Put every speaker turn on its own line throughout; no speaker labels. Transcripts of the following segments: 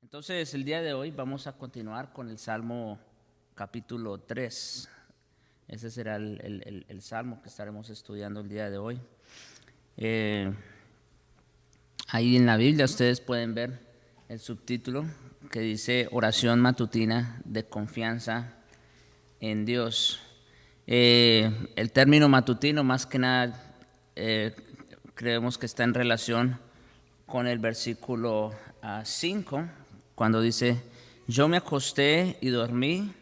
Entonces, el día de hoy vamos a continuar con el Salmo capítulo 3. Ese será el salmo que estaremos estudiando el día de hoy. Eh, Ahí en la Biblia ustedes pueden ver el subtítulo que dice Oración matutina de confianza en Dios. El término matutino más que nada creemos que está en relación con el versículo 5, cuando dice, yo me acosté y dormí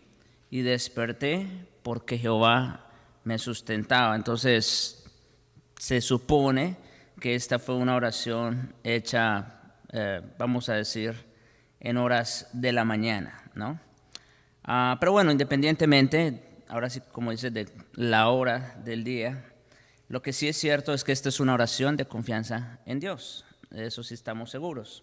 y desperté porque Jehová me sustentaba. Entonces se supone que esta fue una oración hecha, vamos a decir, en horas de la mañana, ¿no? Pero bueno, independientemente, ahora sí, como dice, de la hora del día, lo que sí es cierto es que esta es una oración de confianza en Dios. De eso sí estamos seguros.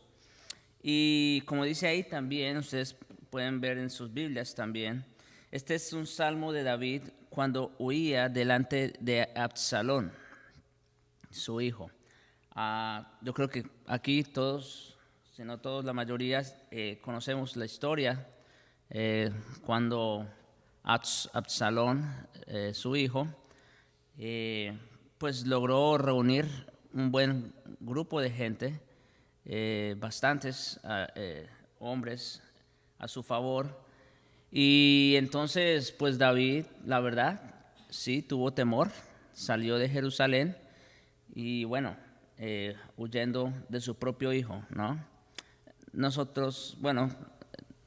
Y como dice ahí también, ustedes pueden ver en sus Biblias también, este es un salmo de David cuando huía delante de Absalón, su hijo. Yo creo que aquí todos, si no todos, la mayoría conocemos la historia cuando Absalón, su hijo, pues logró reunir un buen grupo de gente, bastantes hombres a su favor. Y entonces, pues David, la verdad, sí, tuvo temor, salió de Jerusalén y bueno, huyendo de su propio hijo, ¿no? Nosotros, bueno,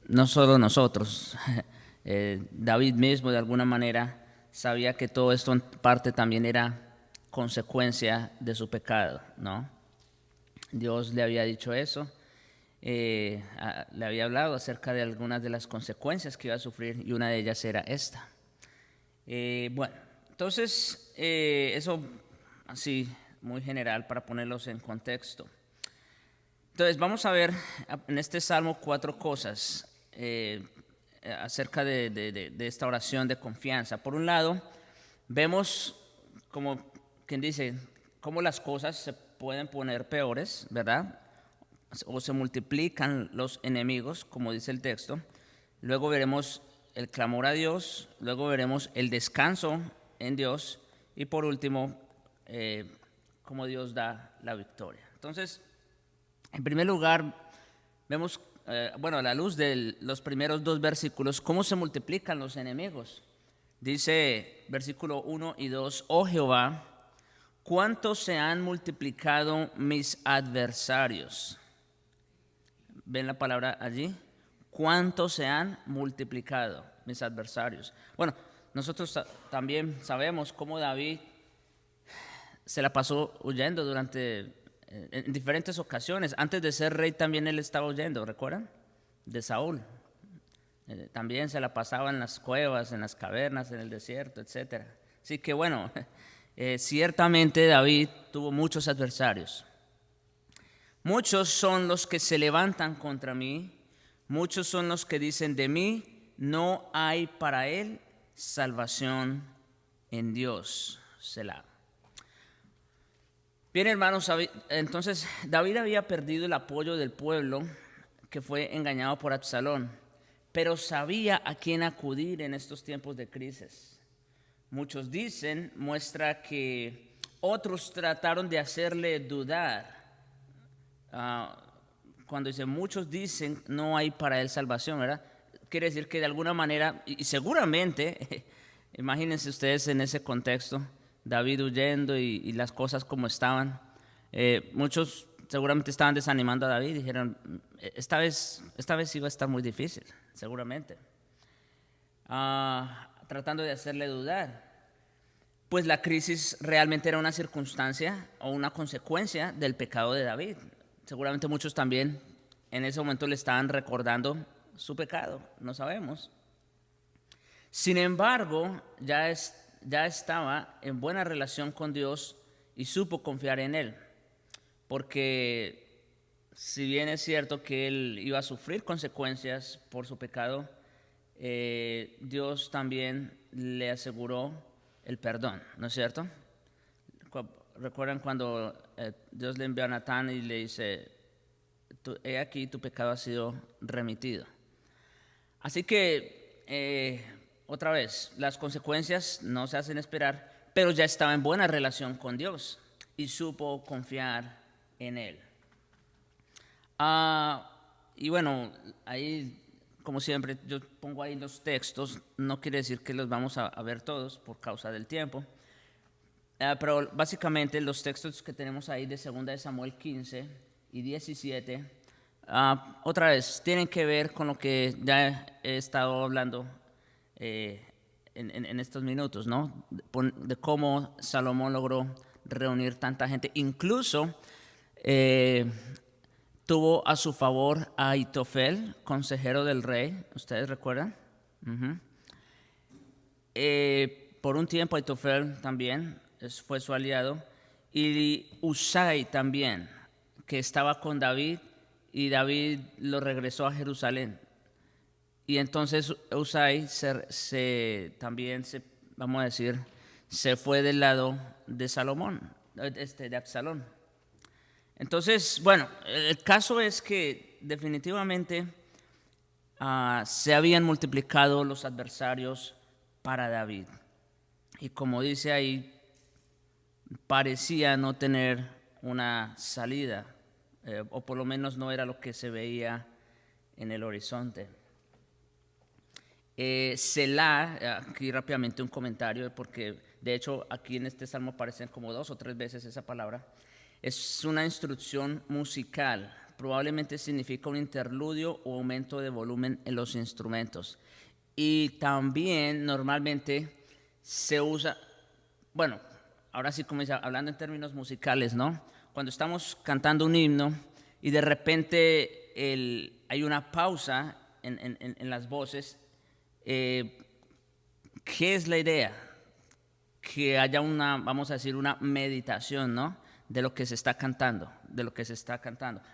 no solo nosotros, David mismo de alguna manera sabía que todo esto en parte también era consecuencia de su pecado, ¿no? Dios le había dicho eso, le había hablado acerca de algunas de las consecuencias que iba a sufrir y una de ellas era esta. Bueno, entonces eso así muy general para ponerlos en contexto. Entonces vamos a ver en este salmo 4 cosas acerca de esta oración de confianza. Por un lado, vemos como quien dice, cómo las cosas se pueden poner peores, ¿verdad? O se multiplican los enemigos, como dice el texto. Luego veremos el clamor a Dios, luego veremos el descanso en Dios y por último, cómo Dios da la victoria. Entonces, en primer lugar, vemos, bueno, a la luz de los primeros dos versículos, cómo se multiplican los enemigos. Dice versículo 1 y 2, oh Jehová, ¿cuánto se han multiplicado mis adversarios? ¿Ven la palabra allí? ¿Cuánto se han multiplicado mis adversarios? Bueno, nosotros también sabemos cómo David se la pasó huyendo durante en diferentes ocasiones. Antes de ser rey también él estaba huyendo, ¿recuerdan? De Saúl. También se la pasaba en las cuevas, en las cavernas, en el desierto, etc. Así que bueno, ciertamente David tuvo muchos adversarios. Muchos son los que se levantan contra mí, muchos son los que dicen de mí, no hay para él salvación en Dios. Selah. Bien, hermanos, entonces David había perdido el apoyo del pueblo que fue engañado por Absalón, pero sabía a quién acudir en estos tiempos de crisis. Muchos dicen, muestra que otros trataron de hacerle dudar. Cuando dice muchos dicen no hay para él salvación, ¿verdad? Quiere decir que de alguna manera, y seguramente, imagínense ustedes en ese contexto, David huyendo y las cosas como estaban, muchos seguramente estaban desanimando a David y dijeron, esta vez iba a estar muy difícil, seguramente. Tratando de hacerle dudar. Pues la crisis realmente era una circunstancia o una consecuencia del pecado de David. Seguramente muchos también en ese momento le estaban recordando su pecado, no sabemos. Sin embargo, ya estaba en buena relación con Dios y supo confiar en Él, porque si bien es cierto que él iba a sufrir consecuencias por su pecado, Dios también le aseguró el perdón, ¿no es cierto? ¿Recuerdan cuando Dios le envió a Natán y le dice, he aquí tu pecado ha sido remitido. Así que, otra vez, las consecuencias no se hacen esperar, pero ya estaba en buena relación con Dios y supo confiar en Él. Y bueno, ahí, como siempre, yo pongo ahí los textos, no quiere decir que los vamos a ver todos por causa del tiempo, pero básicamente los textos que tenemos ahí de 2 de Samuel 15 y 17, otra vez, tienen que ver con lo que ya he estado hablando en estos minutos, ¿no? De cómo Salomón logró reunir tanta gente. Incluso tuvo a su favor a Ahitofel, consejero del rey, ¿ustedes recuerdan? Por un tiempo Ahitofel también fue su aliado, y Husai también, que estaba con David, y David lo regresó a Jerusalén. Y entonces Husai también, vamos a decir, se fue del lado de Salomón, de Absalón. Entonces, bueno, el caso es que definitivamente se habían multiplicado los adversarios para David. Y como dice ahí, parecía no tener una salida, o por lo menos no era lo que se veía en el horizonte. Selah, aquí rápidamente un comentario, porque de hecho aquí en este salmo aparecen como 2 o 3 veces esa palabra. Es una instrucción musical, probablemente significa un interludio o aumento de volumen en los instrumentos. Y también normalmente se usa, bueno, ahora sí como hablando en términos musicales, ¿no? Cuando estamos cantando un himno y de repente hay una pausa en las voces, ¿qué es la idea? Que haya vamos a decir, una meditación, ¿no? De lo que se está cantando,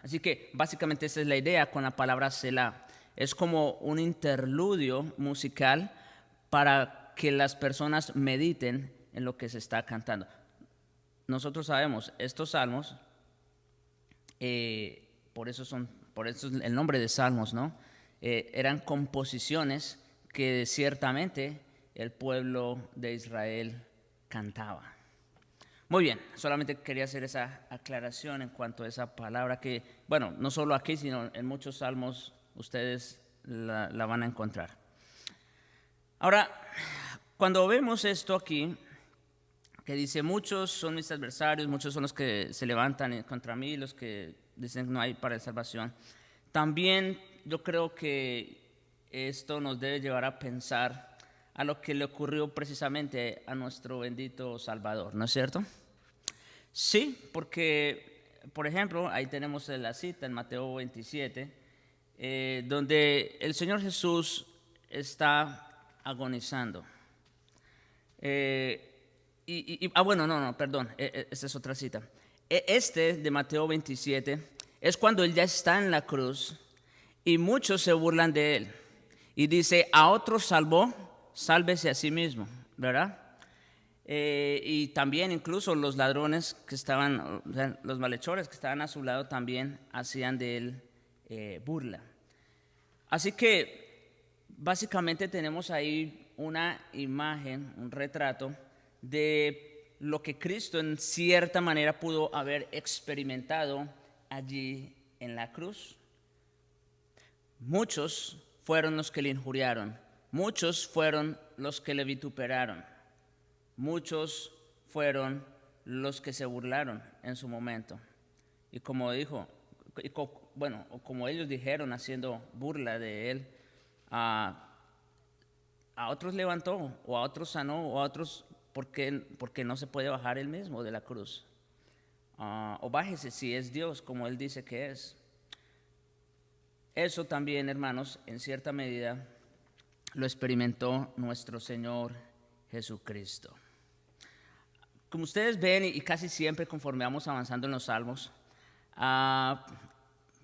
Así que básicamente esa es la idea con la palabra Selah. Es como un interludio musical para que las personas mediten en lo que se está cantando. Nosotros sabemos, estos salmos, por eso es el nombre de salmos, ¿no? Eran composiciones que ciertamente el pueblo de Israel cantaba. Muy bien, solamente quería hacer esa aclaración en cuanto a esa palabra que, bueno, no solo aquí, sino en muchos salmos ustedes la van a encontrar. Ahora, cuando vemos esto aquí, que dice, muchos son mis adversarios, muchos son los que se levantan contra mí, los que dicen no hay para salvación, también yo creo que esto nos debe llevar a pensar a lo que le ocurrió precisamente a nuestro bendito Salvador, ¿no es cierto? Sí, porque, por ejemplo, ahí tenemos la cita en Mateo 27, donde el Señor Jesús está agonizando. Esa es otra cita. Este de Mateo 27 es cuando Él ya está en la cruz y muchos se burlan de Él. Y dice, a otro salvó, sálvese a sí mismo, ¿verdad? Y también incluso los ladrones que estaban, o sea, los malhechores que estaban a su lado también hacían de Él burla. Así que básicamente tenemos ahí una imagen, un retrato de lo que Cristo en cierta manera pudo haber experimentado allí en la cruz. Muchos fueron los que le injuriaron, muchos fueron los que le vituperaron, muchos fueron los que se burlaron en su momento. Y como dijo, como ellos dijeron haciendo burla de Él, a otros levantó, o a otros sanó, o a otros porque no se puede bajar Él mismo de la cruz. O bájese si es Dios como Él dice que es. Eso también, hermanos, en cierta medida lo experimentó nuestro Señor Jesucristo. Como ustedes ven, y casi siempre conforme vamos avanzando en los salmos,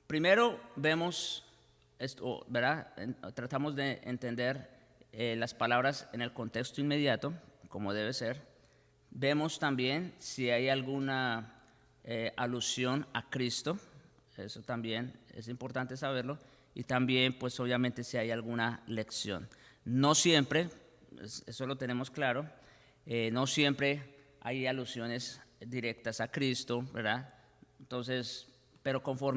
primero vemos esto, ¿verdad? Tratamos de entender las palabras en el contexto inmediato, como debe ser. Vemos también si hay alguna alusión a Cristo, eso también es importante saberlo, y también pues obviamente si hay alguna lección. No siempre, eso lo tenemos claro, no siempre hay alusiones directas a Cristo, ¿verdad? Entonces, pero como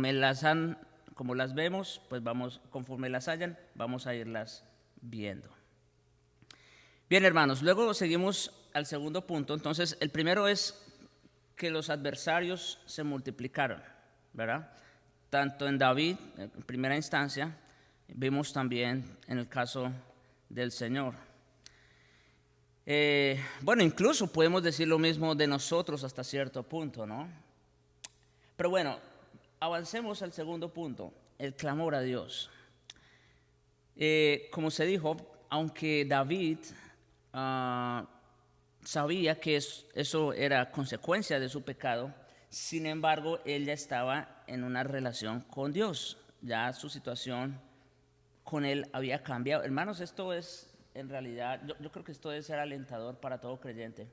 las vemos, pues conforme las hayan, vamos a irlas viendo. Bien, hermanos, luego seguimos al segundo punto. Entonces, el primero es que los adversarios se multiplicaron, ¿verdad? Tanto en David, en primera instancia, vimos también en el caso del Señor. Bueno, incluso podemos decir lo mismo de nosotros hasta cierto punto, ¿no? Pero bueno, avancemos al segundo punto, el clamor a Dios. Como se dijo, aunque David sabía que eso era consecuencia de su pecado, sin embargo, él ya estaba en una relación con Dios. Ya su situación con él había cambiado. Hermanos, esto es, en realidad, yo creo que esto debe ser alentador para todo creyente.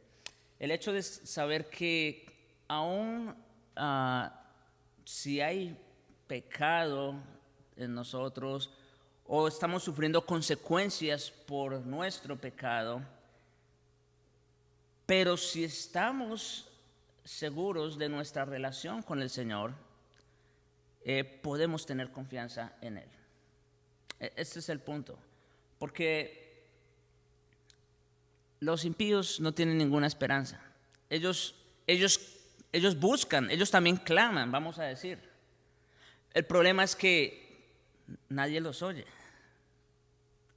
El hecho de saber que aún si hay pecado en nosotros o estamos sufriendo consecuencias por nuestro pecado, pero si estamos seguros de nuestra relación con el Señor, podemos tener confianza en Él. Este es el punto. Porque los impíos no tienen ninguna esperanza. Ellos buscan, ellos también claman, vamos a decir. El problema es que nadie los oye.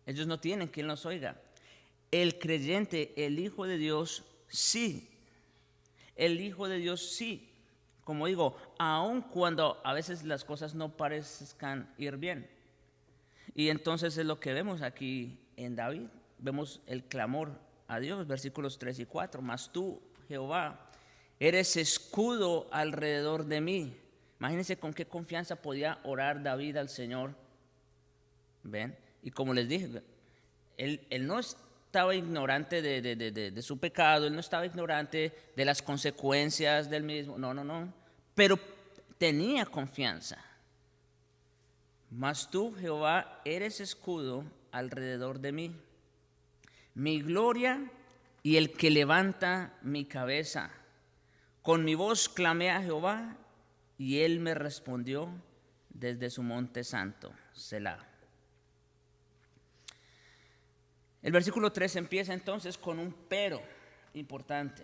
Ellos no tienen quien los oiga. El creyente, el Hijo de Dios, sí. El Hijo de Dios sí. Como digo, aun cuando a veces las cosas no parezcan ir bien. Y entonces es lo que vemos aquí en David. Vemos el clamor a Dios, versículos 3 y 4. Mas tú, Jehová, eres escudo alrededor de mí. Imagínense con qué confianza podía orar David al Señor. ¿Ven? Y como les dije, él no estaba ignorante de su pecado, él no estaba ignorante de las consecuencias del mismo, no, pero tenía confianza. Mas tú, Jehová, eres escudo alrededor de mí, mi gloria y el que levanta mi cabeza. Con mi voz clamé a Jehová y él me respondió desde su monte santo, Selah. El versículo 3 empieza entonces con un pero importante.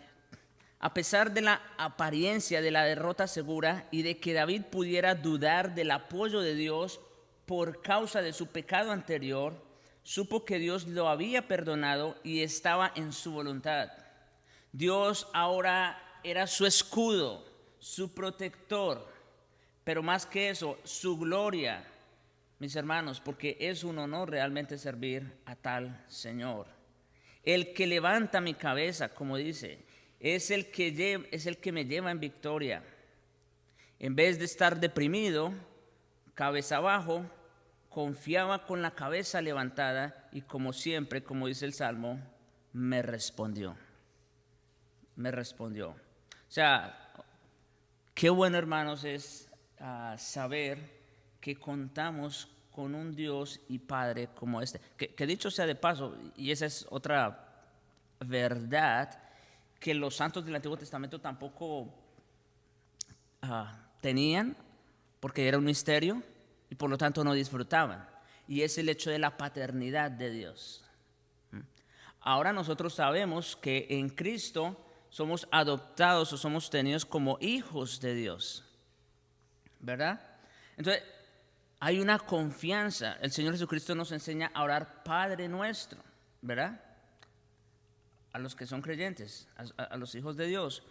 A pesar de la apariencia de la derrota segura y de que David pudiera dudar del apoyo de Dios por causa de su pecado anterior, supo que Dios lo había perdonado y estaba en su voluntad. Dios ahora era su escudo, su protector, pero más que eso, su gloria. Mis hermanos, porque es un honor realmente servir a tal Señor. El que levanta mi cabeza, como dice, es el que me lleva en victoria. En vez de estar deprimido, cabeza abajo, confiaba con la cabeza levantada y como siempre, como dice el Salmo, me respondió. Me respondió. O sea, qué bueno, hermanos, es saber que contamos con un Dios y Padre como este. Que dicho sea de paso, y esa es otra verdad, que los santos del Antiguo Testamento tampoco tenían, porque era un misterio, y por lo tanto no disfrutaban. Y es el hecho de la paternidad de Dios. Ahora nosotros sabemos que en Cristo somos adoptados o somos tenidos como hijos de Dios, ¿verdad? Entonces, hay una confianza. El Señor Jesucristo nos enseña a orar Padre nuestro, ¿verdad? A los que son creyentes, a los hijos de Dios.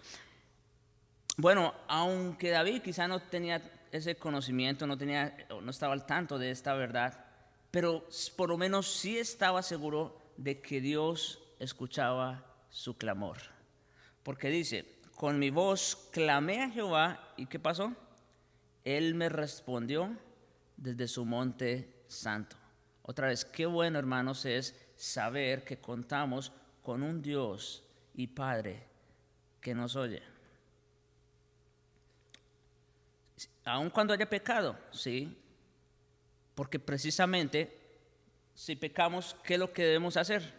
Bueno, aunque David quizá no tenía ese conocimiento, no estaba al tanto de esta verdad, pero por lo menos sí estaba seguro de que Dios escuchaba su clamor. Porque dice, con mi voz clamé a Jehová, ¿y qué pasó? Él me respondió desde su monte santo. Otra vez, qué bueno, hermanos, es saber que contamos con un Dios y Padre que nos oye. aun cuando haya pecado, ¿sí? Porque precisamente si pecamos, ¿qué es lo que debemos hacer?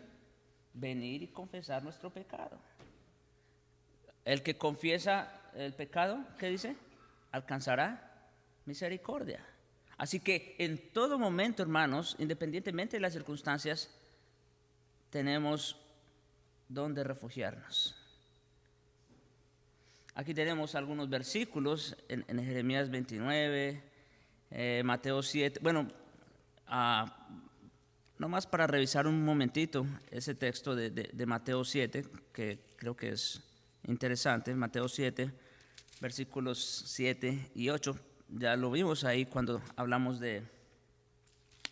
Venir y confesar nuestro pecado. El que confiesa el pecado, ¿qué dice? Alcanzará misericordia. Así que en todo momento, hermanos, independientemente de las circunstancias, tenemos donde refugiarnos. Aquí tenemos algunos versículos en Jeremías 29, Mateo 7. Bueno, nomás para revisar un momentito ese texto de Mateo 7, que creo que es interesante. Mateo 7, versículos 7 y 8. Ya lo vimos ahí cuando hablamos de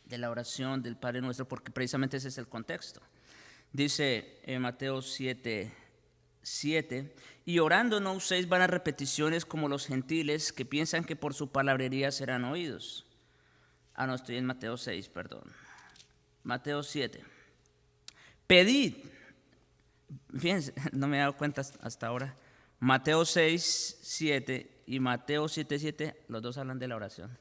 la oración del Padre Nuestro, porque precisamente ese es el contexto. Dice en Mateo 7, y orando no uséis vanas repeticiones como los gentiles que piensan que por su palabrería serán oídos. No, estoy en Mateo 6, perdón. Mateo 7. Pedid. Fíjense, no me he dado cuenta hasta ahora. Mateo 6, 7 y Mateo 7, 7, los dos hablan de la oración.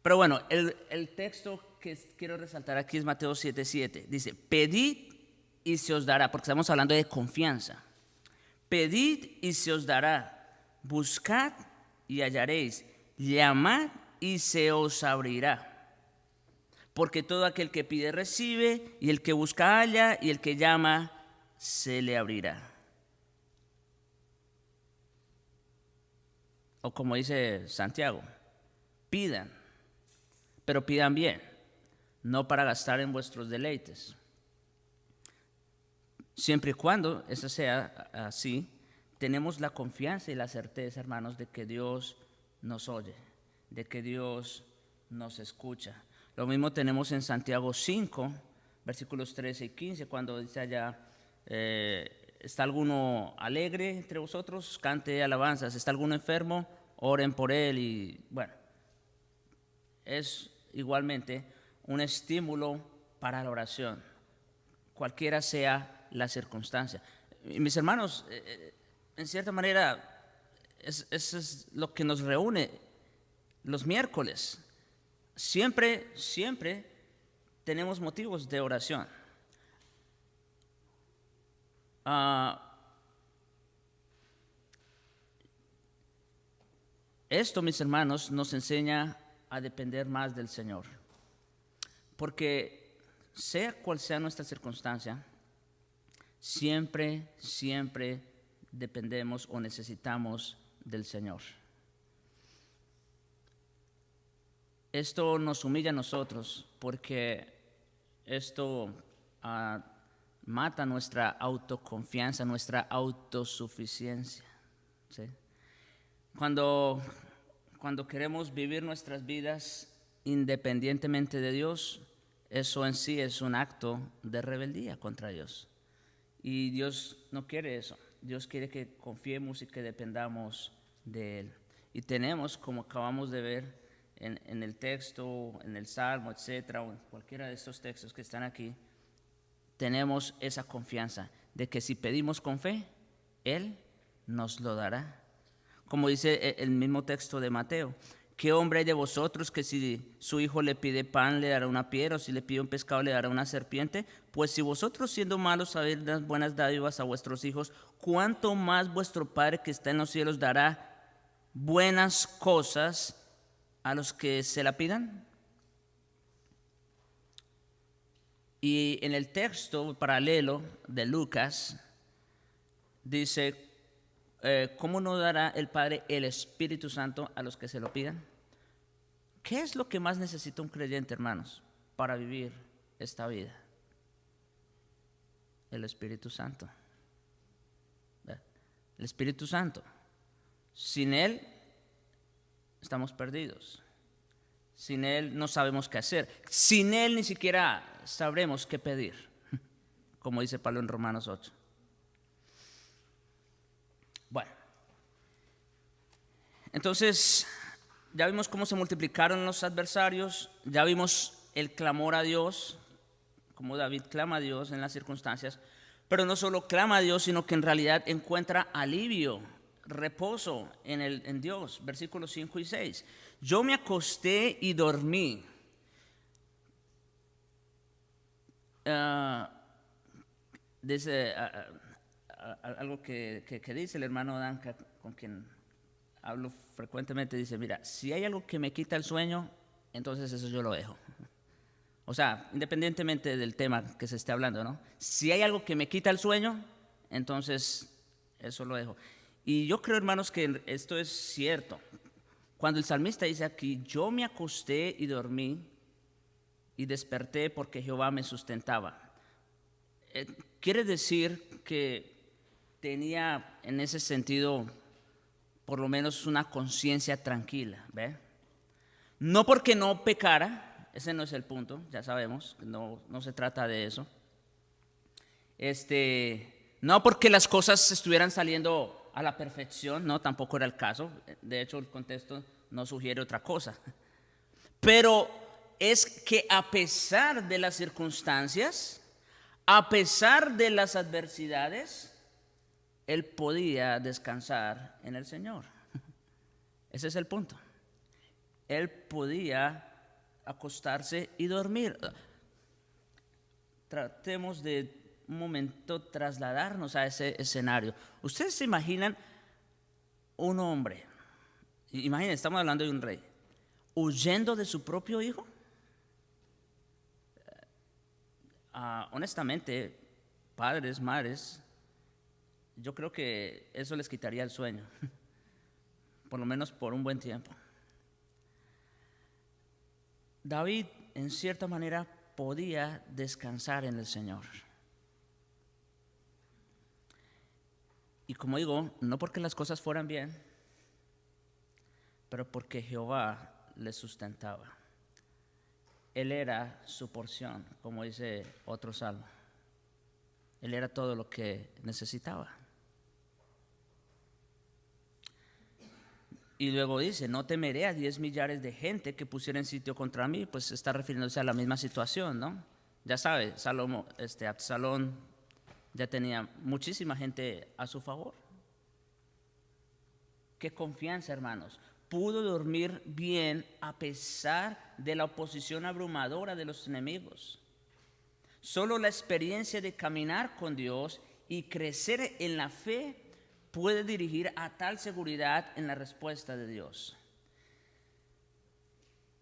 Pero bueno, el texto que quiero resaltar aquí es Mateo 7, 7. Dice, pedid y se os dará, porque estamos hablando de confianza. Pedid y se os dará, buscad y hallaréis, llamad y se os abrirá. Porque todo aquel que pide recibe, y el que busca halla, y el que llama se le abrirá. O como dice Santiago, pidan, pero pidan bien, no para gastar en vuestros deleites. Siempre y cuando eso sea así, tenemos la confianza y la certeza, hermanos, de que Dios nos oye, de que Dios nos escucha. Lo mismo tenemos en Santiago 5, versículos 13 y 15, cuando dice allá, ¿está alguno alegre entre vosotros? Cante alabanzas. ¿Está alguno enfermo? Oren por él. Y bueno, es igualmente un estímulo para la oración, cualquiera sea la circunstancia. Y mis hermanos, en cierta manera, eso es lo que nos reúne los miércoles. Siempre tenemos motivos de oración. Esto, mis hermanos, nos enseña a depender más del Señor. Porque sea cual sea nuestra circunstancia, siempre dependemos o necesitamos del Señor. Esto nos humilla a nosotros porque esto mata nuestra autoconfianza, nuestra autosuficiencia, ¿sí? Cuando queremos vivir nuestras vidas independientemente de Dios, eso en sí es un acto de rebeldía contra Dios. Y Dios no quiere eso. Dios quiere que confiemos y que dependamos de Él. Y tenemos, como acabamos de ver en el texto, en el Salmo, etcétera, o en cualquiera de estos textos que están aquí, tenemos esa confianza de que si pedimos con fe, Él nos lo dará. Como dice el mismo texto de Mateo, ¿qué hombre hay de vosotros que si su hijo le pide pan le dará una piedra, o si le pide un pescado le dará una serpiente? Pues si vosotros siendo malos sabéis dar buenas dádivas a vuestros hijos, ¿cuánto más vuestro Padre que está en los cielos dará buenas cosas a los que se la pidan? Y en el texto paralelo de Lucas dice, ¿cómo no dará el Padre el Espíritu Santo a los que se lo pidan? ¿Qué es lo que más necesita un creyente, hermanos, para vivir esta vida? El Espíritu Santo. El Espíritu Santo. Sin Él estamos perdidos. Sin Él no sabemos qué hacer. Sin Él ni siquiera sabremos qué pedir, como dice Pablo en Romanos 8. Bueno, entonces ya vimos cómo se multiplicaron los adversarios, ya vimos el clamor a Dios, como David clama a Dios en las circunstancias, pero no solo clama a Dios, sino que en realidad encuentra alivio reposo en Dios, versículos 5 y 6. Yo me acosté y dormí. Dice algo que dice el hermano Dan, con quien hablo frecuentemente, dice, mira, si hay algo que me quita el sueño, entonces eso yo lo dejo. O sea, independientemente del tema que se esté hablando, ¿no? Si hay algo que me quita el sueño, entonces eso lo dejo. Y yo creo, hermanos, que esto es cierto. Cuando el salmista dice aquí, yo me acosté y dormí y desperté porque Jehová me sustentaba. Quiere decir que tenía en ese sentido por lo menos una conciencia tranquila, ¿ve? No porque no pecara, ese no es el punto, ya sabemos, no se trata de eso. No porque las cosas estuvieran saliendo a la perfección, no, tampoco era el caso. De hecho, el contexto no sugiere otra cosa. Pero es que a pesar de las circunstancias, a pesar de las adversidades, él podía descansar en el Señor. Ese es el punto. Él podía acostarse y dormir. Tratemos de un momento trasladarnos a ese escenario. ¿Ustedes se imaginan un hombre? Imaginen, estamos hablando de un rey, huyendo de su propio hijo. Honestamente, padres, madres, yo creo que eso les quitaría el sueño, por lo menos por un buen tiempo. David, en cierta manera, podía descansar en el Señor. Y como digo, no porque las cosas fueran bien, pero porque Jehová le sustentaba. Él era su porción, como dice otro salmo. Él era todo lo que necesitaba. Y luego dice, no temeré a 10 millares de gente que pusieran sitio contra mí. Pues está refiriéndose a la misma situación, ¿no? Ya sabe, Absalón ya tenía muchísima gente a su favor. Qué confianza, hermanos. Pudo dormir bien a pesar de la oposición abrumadora de los enemigos. Solo la experiencia de caminar con Dios y crecer en la fe puede dirigir a tal seguridad en la respuesta de Dios.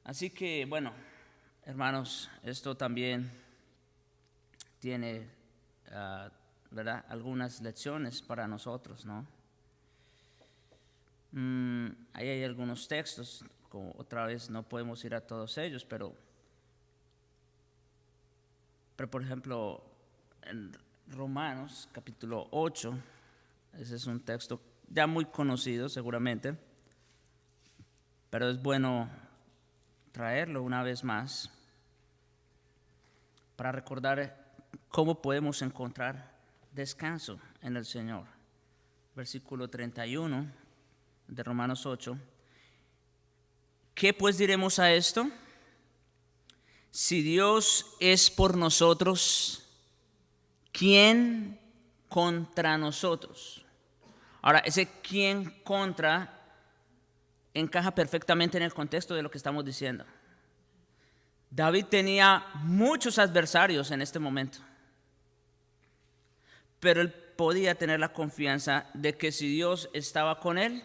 Así que, bueno, hermanos, esto también tiene, ¿verdad?, algunas lecciones para nosotros, ¿no? Ahí hay algunos textos, como otra vez no podemos ir a todos ellos, pero por ejemplo, en Romanos capítulo 8, ese es un texto ya muy conocido seguramente, pero es bueno traerlo una vez más para recordar cómo podemos encontrar descanso en el Señor. Versículo 31 de Romanos 8. ¿Qué pues diremos a esto? Si Dios es por nosotros, ¿quién contra nosotros? Ahora, ese quién contra encaja perfectamente en el contexto de lo que estamos diciendo. David tenía muchos adversarios en este momento, pero él podía tener la confianza de que si Dios estaba con él,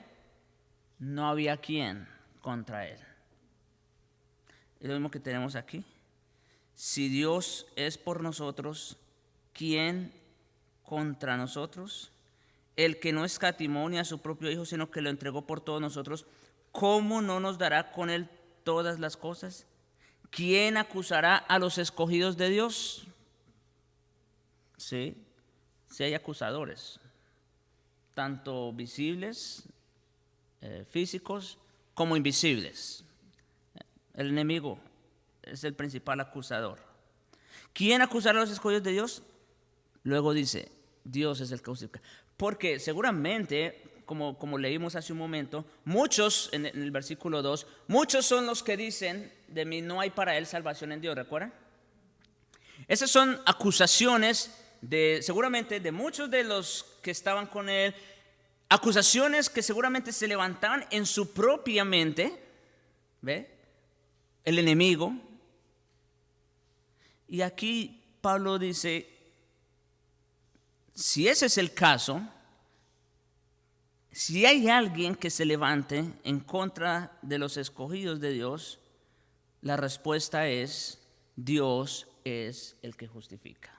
no había quien contra él. Es lo mismo que tenemos aquí. Si Dios es por nosotros, ¿quién contra nosotros? El que no escatimó ni a su propio Hijo, sino que lo entregó por todos nosotros, ¿cómo no nos dará con él todas las cosas? ¿Quién acusará a los escogidos de Dios? Sí hay acusadores, tanto visibles, físicos, como invisibles. El enemigo es el principal acusador. ¿Quién acusará a los escogidos de Dios? Luego dice, Dios es el que justifica. Porque seguramente, como leímos hace un momento, muchos, en el versículo 2, muchos son los que dicen, de mí no hay para él salvación en Dios, ¿recuerdan? Esas son acusaciones seguramente de muchos de los que estaban con él, Acusaciones que seguramente se levantaban en su propia mente, ¿ve? El enemigo. Y aquí Pablo dice, si ese es el caso, si hay alguien que se levante en contra de los escogidos de Dios, la respuesta es, Dios es el que justifica.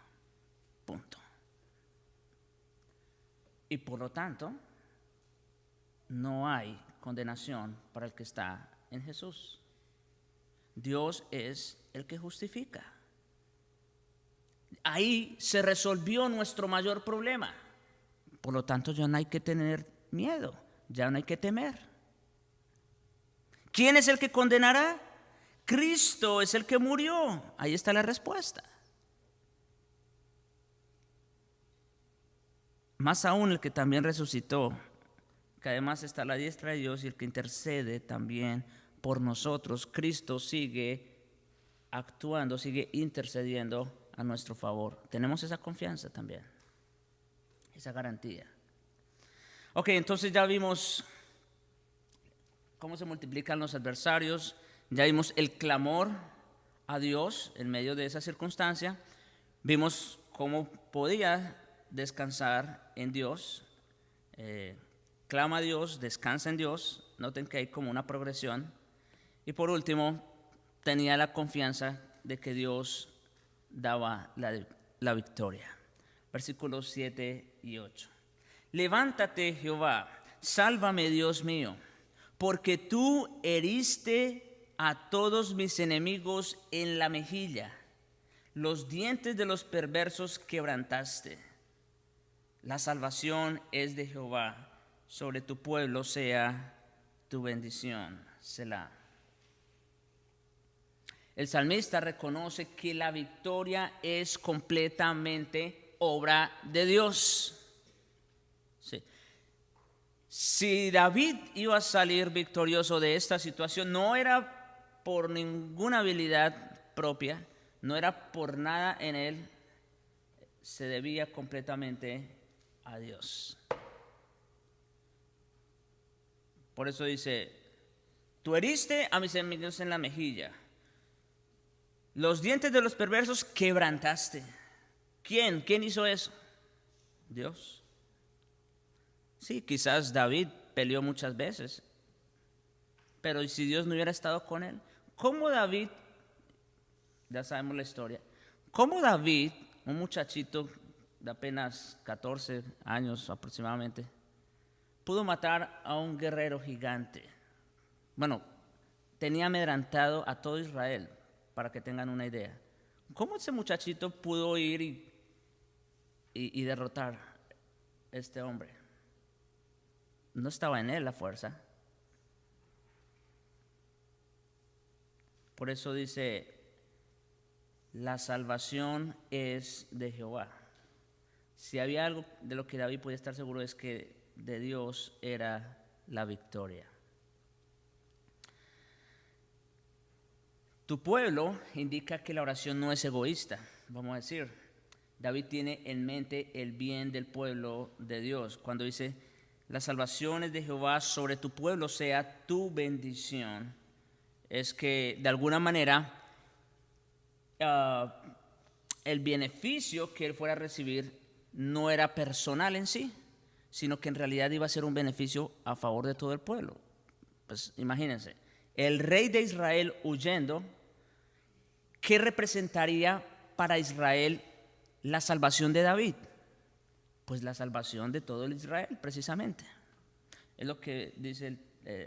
Punto. Y por lo tanto, no hay condenación para el que está en Jesús. Dios es el que justifica. Ahí se resolvió nuestro mayor problema. Por lo tanto, ya no hay que tener miedo, ya no hay que temer. ¿Quién es el que condenará? Cristo es el que murió. Ahí está la respuesta. Más aún el que también resucitó, que además está a la diestra de Dios y el que intercede también por nosotros. Cristo sigue actuando, sigue intercediendo a nuestro favor. Tenemos esa confianza también, esa garantía. Ok, entonces ya vimos cómo se multiplican los adversarios, ya vimos el clamor a Dios en medio de esa circunstancia, vimos cómo podía descansar en Dios, clama a Dios, descansa en Dios, noten que hay como una progresión, y por último, tenía la confianza de que Dios daba la victoria. Versículos 7 y 8. Levántate, Jehová, sálvame, Dios mío, porque tú heriste a todos mis enemigos en la mejilla, los dientes de los perversos quebrantaste. La salvación es de Jehová, sobre tu pueblo sea tu bendición. Selah. El salmista reconoce que la victoria es completamente obra de Dios. Sí. Si David iba a salir victorioso de esta situación, no era por ninguna habilidad propia, no era por nada en él, se debía completamente a Dios. Por eso dice, tú heriste a mis enemigos en la mejilla, los dientes de los perversos quebrantaste. ¿Quién? ¿Quién hizo eso? Dios. Sí, quizás David peleó muchas veces, pero ¿y si Dios no hubiera estado con él? ¿Cómo David, ya sabemos la historia, cómo David, un muchachito de apenas 14 años aproximadamente, pudo matar a un guerrero gigante? Bueno, tenía amedrantado a todo Israel, para que tengan una idea. ¿Cómo ese muchachito pudo ir y derrotar a este hombre? No estaba en él la fuerza. Por eso dice, la salvación es de Jehová. Si había algo de lo que David podía estar seguro es que de Dios era la victoria. Tu pueblo indica que la oración no es egoísta, vamos a decir. David tiene en mente el bien del pueblo de Dios. Cuando dice, la salvación es de Jehová, sobre tu pueblo sea tu bendición, es que de alguna manera el beneficio que él fuera a recibir no era personal en sí, sino que en realidad iba a ser un beneficio a favor de todo el pueblo. Pues imagínense, el rey de Israel huyendo, ¿qué representaría para Israel la salvación de David? Pues la salvación de todo el Israel, precisamente. Es lo que dice,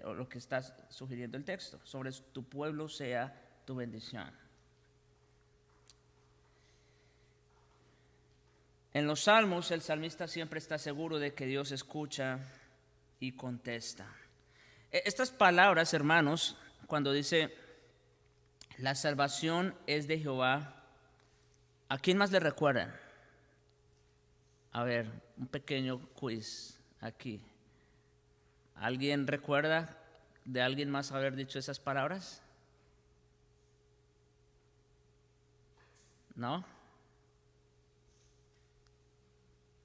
o lo que está sugiriendo el texto. Sobre tu pueblo sea tu bendición. En los salmos, el salmista siempre está seguro de que Dios escucha y contesta. Estas palabras, hermanos, cuando dice la salvación es de Jehová, ¿a quién más le recuerdan? A ver, un pequeño quiz aquí. ¿Alguien recuerda de alguien más haber dicho esas palabras? ¿No?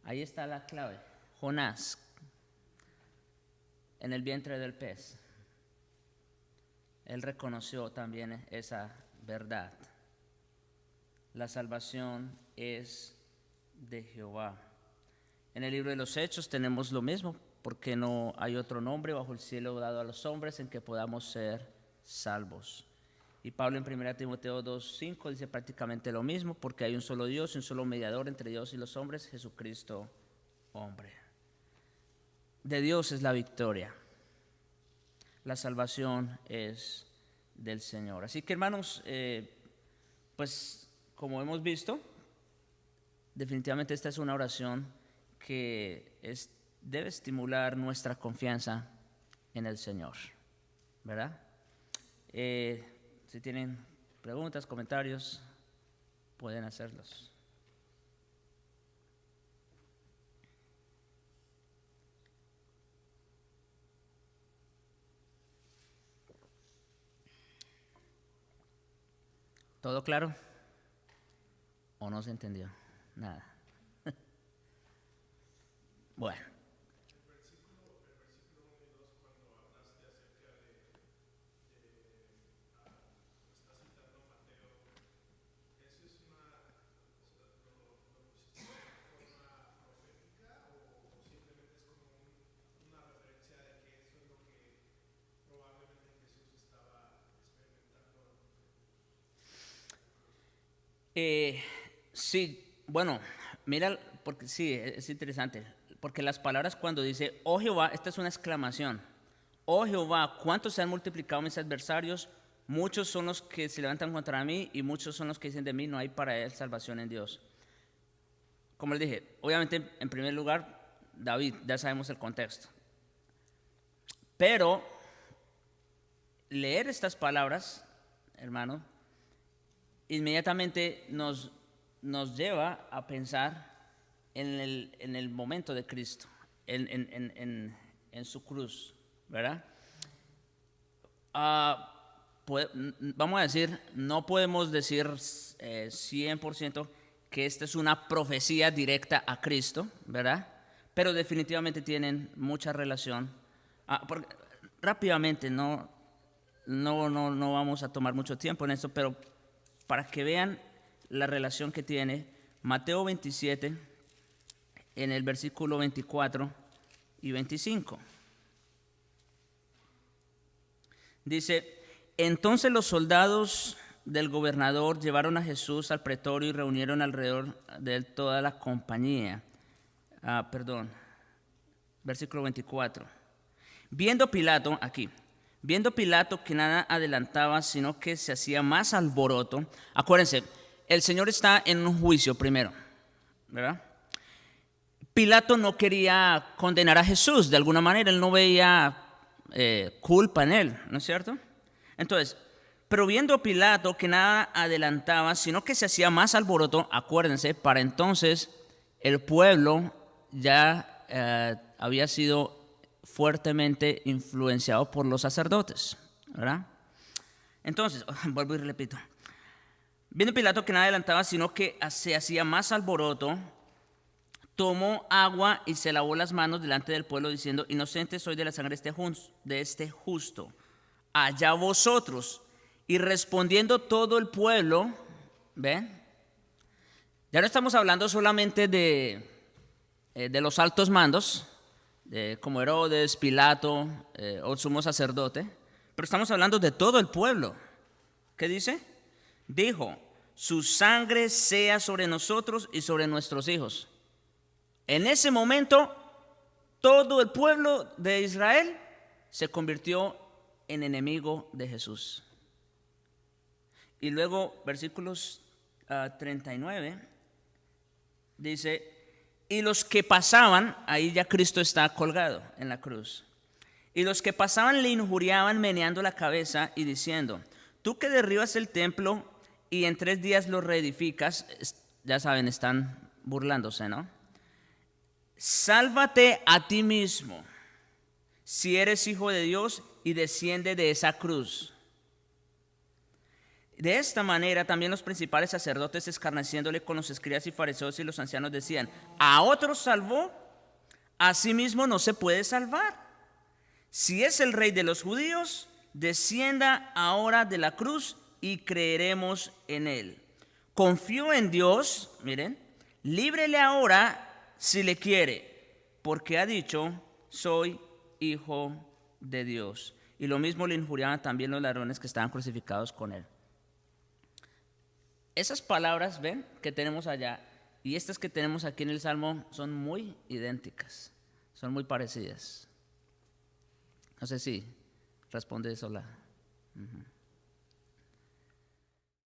Ahí está la clave. Jonás. en el vientre del pez. Él reconoció también esa verdad. La salvación es de Jehová. En el libro de los Hechos tenemos lo mismo, porque no hay otro nombre bajo el cielo dado a los hombres en que podamos ser salvos. Y Pablo en 1 Timoteo 2:5 dice prácticamente lo mismo, porque hay un solo Dios y un solo mediador entre Dios y los hombres, Jesucristo, hombre. De Dios es la victoria. La salvación es del Señor. Así que, hermanos, pues como hemos visto, definitivamente esta es una oración que debe estimular nuestra confianza en el Señor, ¿verdad? Si tienen preguntas, comentarios, pueden hacerlos. ¿Todo claro? ¿O no se entendió? Nada. Bueno. Sí, bueno, mira, porque sí, es interesante, porque las palabras cuando dice, oh Jehová, esta es una exclamación, oh Jehová, ¿cuántos se han multiplicado mis adversarios? Muchos son los que se levantan contra mí y muchos son los que dicen de mí, no hay para él salvación en Dios. Como les dije, obviamente en primer lugar, David, ya sabemos el contexto, pero leer estas palabras, hermano, inmediatamente nos lleva a pensar en el momento de Cristo, en su cruz, ¿verdad? Vamos a decir, no podemos decir 100% que esta es una profecía directa a Cristo, ¿verdad? Pero definitivamente tienen mucha relación. Rápidamente, no vamos a tomar mucho tiempo en esto, pero para que vean la relación que tiene Mateo 27 en el versículo 24 y 25. Dice, entonces los soldados del gobernador llevaron a Jesús al pretorio y reunieron alrededor de él toda la compañía. Versículo 24. Viendo Pilato que nada adelantaba, sino que se hacía más alboroto. Acuérdense, el Señor está en un juicio primero, ¿verdad? Pilato no quería condenar a Jesús de alguna manera, él no veía culpa en él, ¿no es cierto? Entonces, pero viendo Pilato que nada adelantaba, sino que se hacía más alboroto, acuérdense, para entonces el pueblo ya había sido fuertemente influenciado por los sacerdotes, ¿verdad? Entonces, vuelvo y repito. Viendo Pilato que nada adelantaba, sino que se hacía más alboroto, tomó agua y se lavó las manos delante del pueblo, diciendo, inocente soy de la sangre de este justo, allá vosotros. Y respondiendo todo el pueblo, ¿ven? Ya no estamos hablando solamente de los altos mandos, como Herodes, Pilato o sumo sacerdote, pero estamos hablando de todo el pueblo. ¿Qué dice? Dijo, su sangre sea sobre nosotros y sobre nuestros hijos. En ese momento, todo el pueblo de Israel se convirtió en enemigo de Jesús. Y luego, versículos 39, dice, y los que pasaban, ahí ya Cristo está colgado en la cruz, y los que pasaban le injuriaban meneando la cabeza y diciendo, tú que derribas el templo y en 3 días lo reedificas, ya saben, están burlándose, ¿no? Sálvate a ti mismo, si eres hijo de Dios, y desciende de esa cruz. De esta manera también los principales sacerdotes, escarneciéndole con los escribas y fariseos y los ancianos, decían, a otros salvó, a sí mismo no se puede salvar. Si es el Rey de los judíos, descienda ahora de la cruz y creeremos en él. Confío en Dios, miren, líbrele ahora si le quiere, porque ha dicho, soy hijo de Dios. Y lo mismo le injuriaban también los ladrones que estaban crucificados con él. Esas palabras, ven, que tenemos allá y estas que tenemos aquí en el Salmo son muy idénticas, son muy parecidas. No sé si responde eso la.